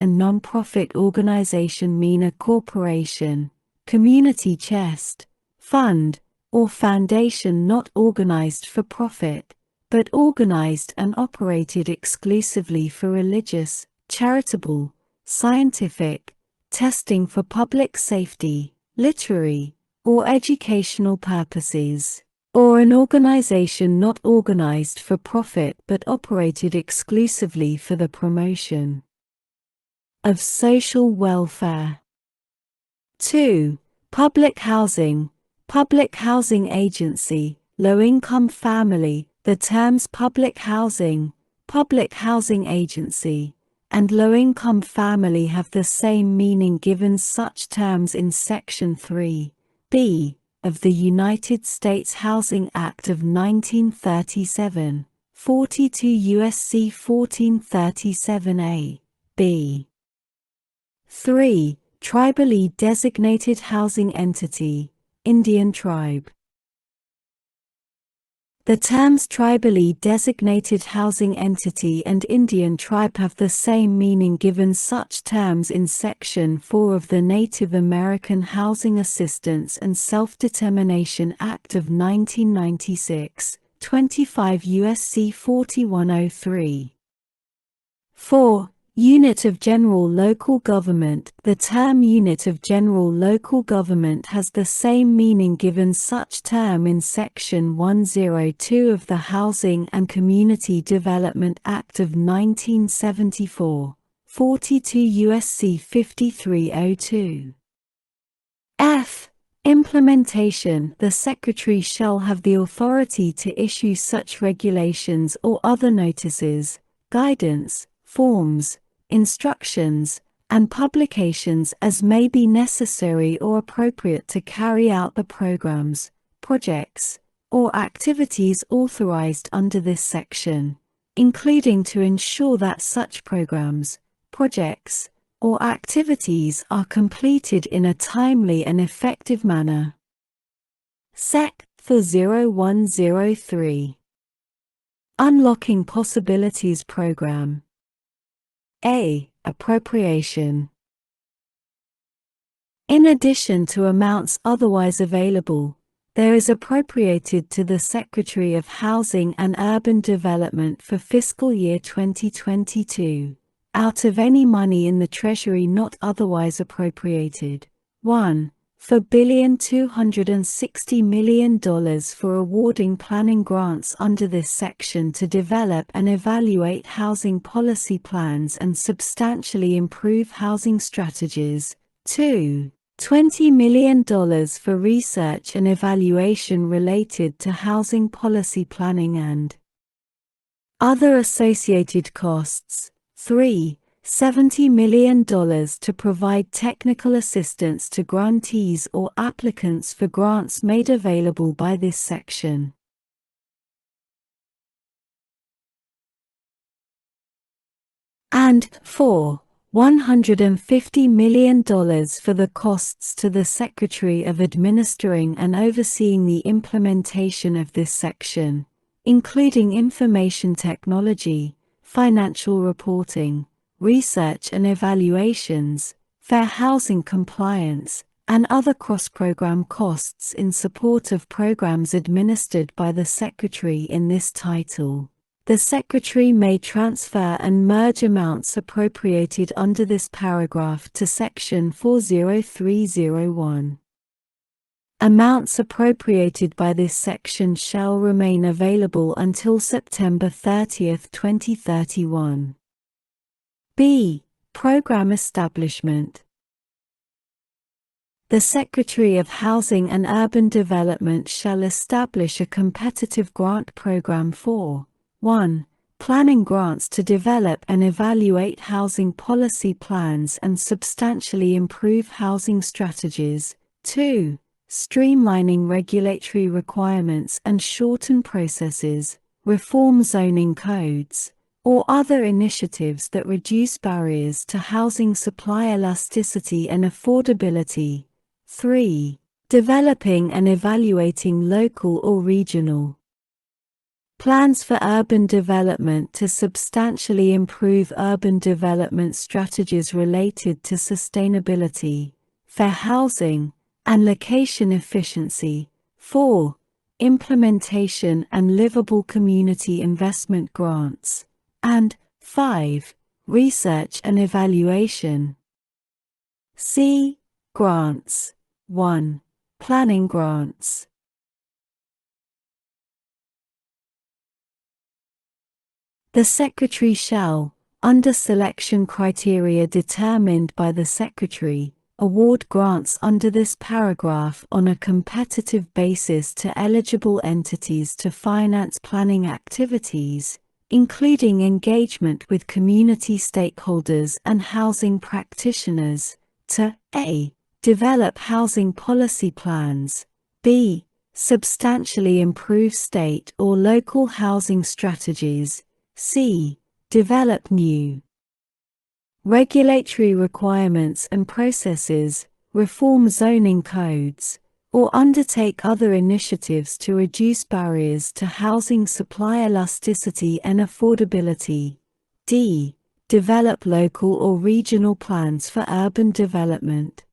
a non-profit organization mean a corporation, community chest, fund, or foundation not organized for profit, but organized and operated exclusively for religious, charitable, scientific, testing for public safety, literary, or educational purposes, or an organization not organized for profit but operated exclusively for the promotion of social welfare. 2. Public housing agency, low-income family. The terms public housing agency, and low-income family have the same meaning given such terms in Section 3(b) of the United States Housing Act of 1937, 42 U.S.C. 1437a, b. 3. Tribally designated housing entity, Indian tribe. The terms tribally designated housing entity and Indian tribe have the same meaning given such terms in Section 4 of the Native American Housing Assistance and Self-Determination Act of 1996, 25 U.S.C. 4103. 4. Unit of General Local Government. The term Unit of General Local Government has the same meaning given such term in Section 102 of the Housing and Community Development Act of 1974, 42 U.S.C. 5302. F. Implementation. The Secretary shall have the authority to issue such regulations or other notices, guidance, forms, instructions, and publications as may be necessary or appropriate to carry out the programs, projects, or activities authorized under this section, including to ensure that such programs, projects, or activities are completed in a timely and effective manner. Sec. 0103. Unlocking Possibilities Program. A. Appropriation. In addition to amounts otherwise available, there is appropriated to the Secretary of Housing and Urban Development for fiscal year 2022, out of any money in the Treasury not otherwise appropriated, 1. $4,260,000,000 for awarding planning grants under this section to develop and evaluate housing policy plans and substantially improve housing strategies. 2. $20 million for research and evaluation related to housing policy planning and other associated costs. 3. $70 million to provide technical assistance to grantees or applicants for grants made available by this section. And 4. $150 million for the costs to the Secretary of administering and overseeing the implementation of this section, including information technology, financial reporting, research and evaluations, fair housing compliance, and other cross-program costs in support of programs administered by the Secretary in this title. The Secretary may transfer and merge amounts appropriated under this paragraph to Section 40301. Amounts appropriated by this section shall remain available until September 30, 2031. B. Program establishment. The Secretary of Housing and Urban Development shall establish a competitive grant program for 1. Planning grants to develop and evaluate housing policy plans and substantially improve housing strategies. 2. Streamlining regulatory requirements and shorten processes, reform zoning codes, or other initiatives that reduce barriers to housing supply elasticity and affordability. 3. Developing and evaluating local or regional Plans for urban development to substantially improve urban development strategies related to sustainability, fair housing, and location efficiency. 4. Implementation and livable community investment grants. And 5. Research and evaluation. C. Grants. 1. Planning grants. The Secretary shall, under selection criteria determined by the Secretary, award grants under this paragraph on a competitive basis to eligible entities to finance planning activities, including engagement with community stakeholders and housing practitioners, to a. develop housing policy plans, b. substantially improve state or local housing strategies, c. develop new regulatory requirements and processes, reform zoning codes, or undertake other initiatives to reduce barriers to housing supply elasticity and affordability. D. Develop local or regional plans for urban development.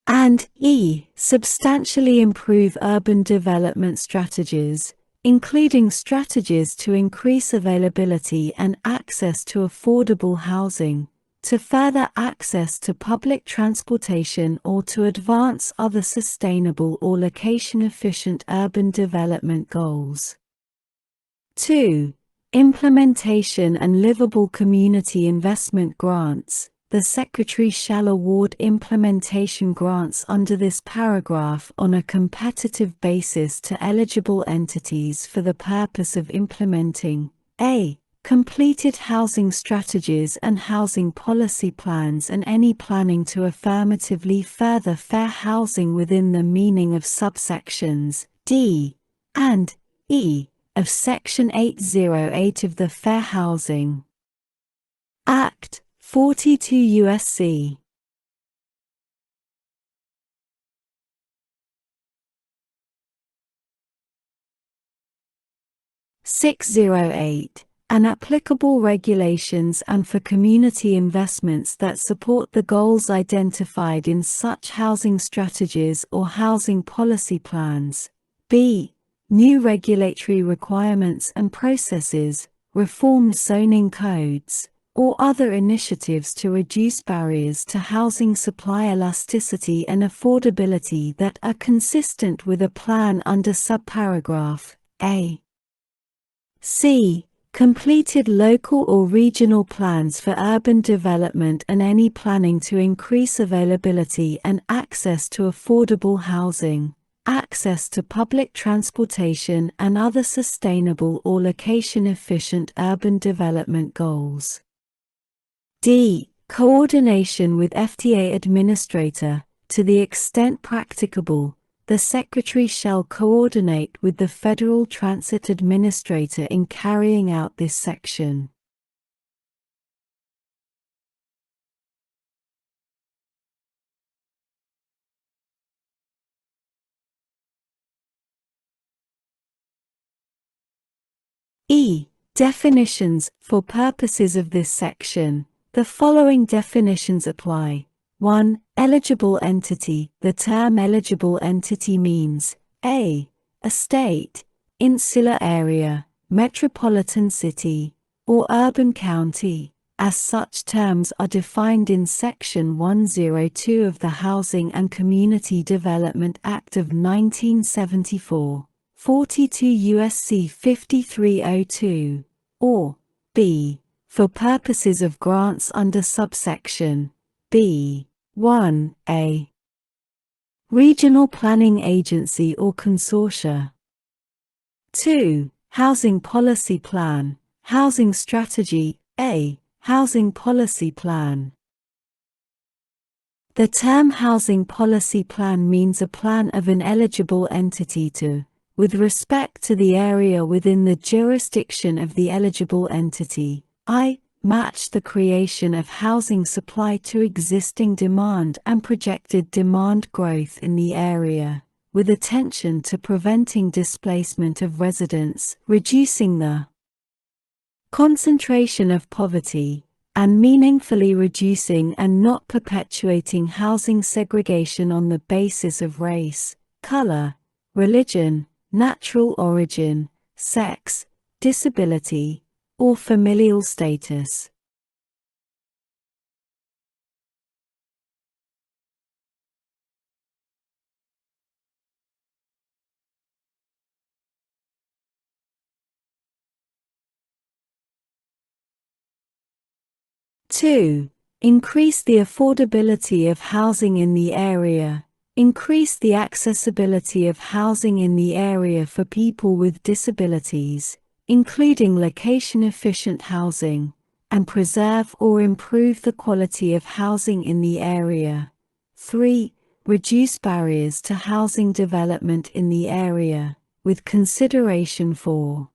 And E. Substantially improve urban development strategies, including strategies to increase availability and access to affordable housing, to further access to public transportation or to advance other sustainable or location-efficient urban development goals. 2. Implementation and livable community investment grants. The Secretary shall award implementation grants under this paragraph on a competitive basis to eligible entities for the purpose of implementing a. completed housing strategies and housing policy plans and any planning to affirmatively further fair housing within the meaning of subsections D and E of Section 808 of the Fair Housing Act 42 U.S.C. (608) and applicable regulations and for community investments that support the goals identified in such housing strategies or housing policy plans. B. New regulatory requirements and processes, reformed zoning codes, or other initiatives to reduce barriers to housing supply elasticity and affordability that are consistent with a plan under subparagraph A. C. Completed local or regional plans for urban development and any planning to increase availability and access to affordable housing, access to public transportation and other sustainable or location-efficient urban development goals. D. Coordination with FTA Administrator. To the extent practicable, the Secretary shall coordinate with the Federal Transit Administrator in carrying out this section. E. Definitions. For purposes of this section, the following definitions apply. 1. Eligible entity. The term eligible entity means a. A state, insular area, metropolitan city, or urban county. As such terms are defined in Section 102 of the Housing and Community Development Act of 1974, 42 U.S.C. 5302, or b. For purposes of grants under subsection B. 1a. Regional Planning Agency or Consortia. 2. Housing Policy Plan, Housing Strategy, a. Housing Policy Plan. The term Housing Policy Plan means a plan of an eligible entity to, with respect to the area within the jurisdiction of the eligible entity, match the creation of housing supply to existing demand and projected demand growth in the area, with attention to preventing displacement of residents, reducing the concentration of poverty, and meaningfully reducing and not perpetuating housing segregation on the basis of race, color, religion, natural origin, sex, disability, or familial status. Two, increase the affordability of housing in the area. Increase the accessibility of housing in the area for people with disabilities, including location-efficient housing, and preserve or improve the quality of housing in the area. 3. Reduce barriers to housing development in the area, with consideration for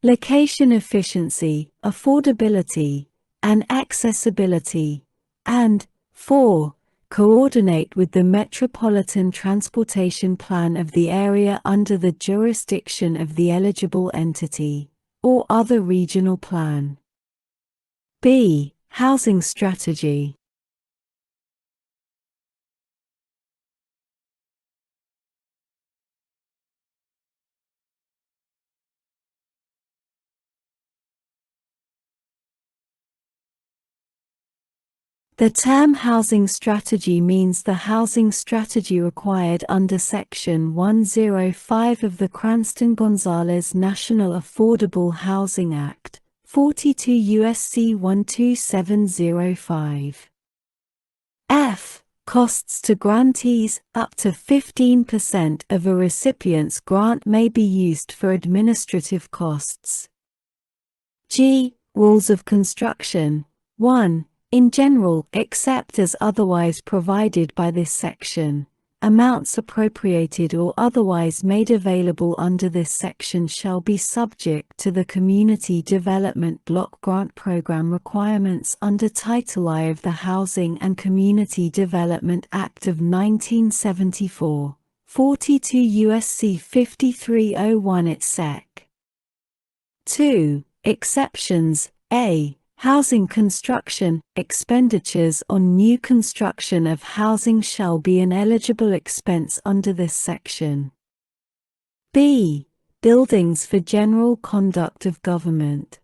location efficiency, affordability, and accessibility. And 4. Coordinate with the Metropolitan Transportation Plan of the area under the jurisdiction of the eligible entity, or other regional plan. B. Housing strategy. The term housing strategy means the housing strategy required under Section 105 of the Cranston-Gonzalez National Affordable Housing Act, 42 U.S.C. 12705. F. Costs to grantees. Up to 15% of a recipient's grant may be used for administrative costs. G. Rules of construction. 1. In general, except as otherwise provided by this section, amounts appropriated or otherwise made available under this section shall be subject to the Community Development Block Grant Program requirements under Title I of the Housing and Community Development Act of 1974, 42 U.S.C. 5301 et seq. 2. Exceptions. A. Housing construction. Expenditures on new construction of housing shall be an eligible expense under this section. B. Buildings for general conduct of government.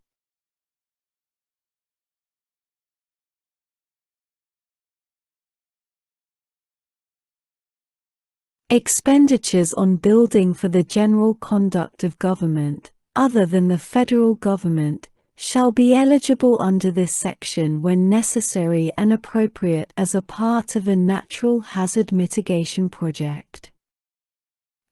Expenditures on building for the general conduct of government, other than the federal government, shall be eligible under this section when necessary and appropriate as a part of a natural hazard mitigation project.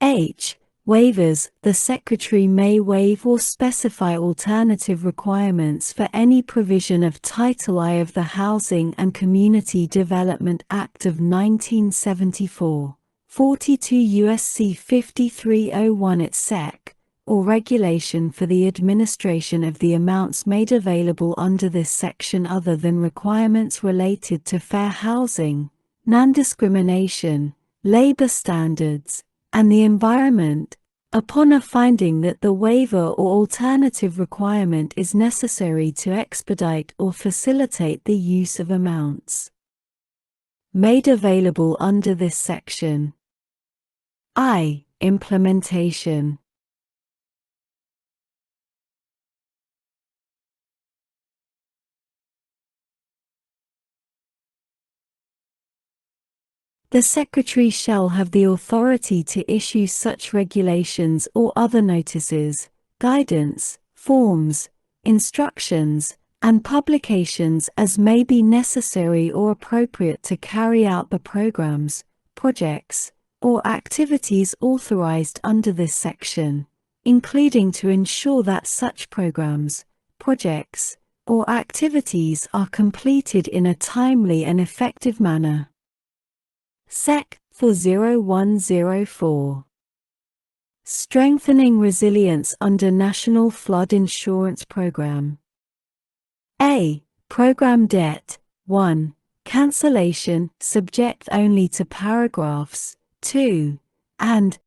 H. Waivers. The Secretary may waive or specify alternative requirements for any provision of Title I of the Housing and Community Development Act of 1974, 42 U.S.C. 5301 et seq., or regulation for the administration of the amounts made available under this section other than requirements related to fair housing, non-discrimination, labor standards, and the environment, upon a finding that the waiver or alternative requirement is necessary to expedite or facilitate the use of amounts made available under this section. I. Implementation. The Secretary shall have the authority to issue such regulations or other notices, guidance, forms, instructions, and publications as may be necessary or appropriate to carry out the programs, projects, or activities authorized under this section, including to ensure that such programs, projects, or activities are completed in a timely and effective manner. Sec. 40104. Strengthening resilience under National Flood Insurance Program. A. Program debt. 1. Cancellation, subject only to paragraphs 2 and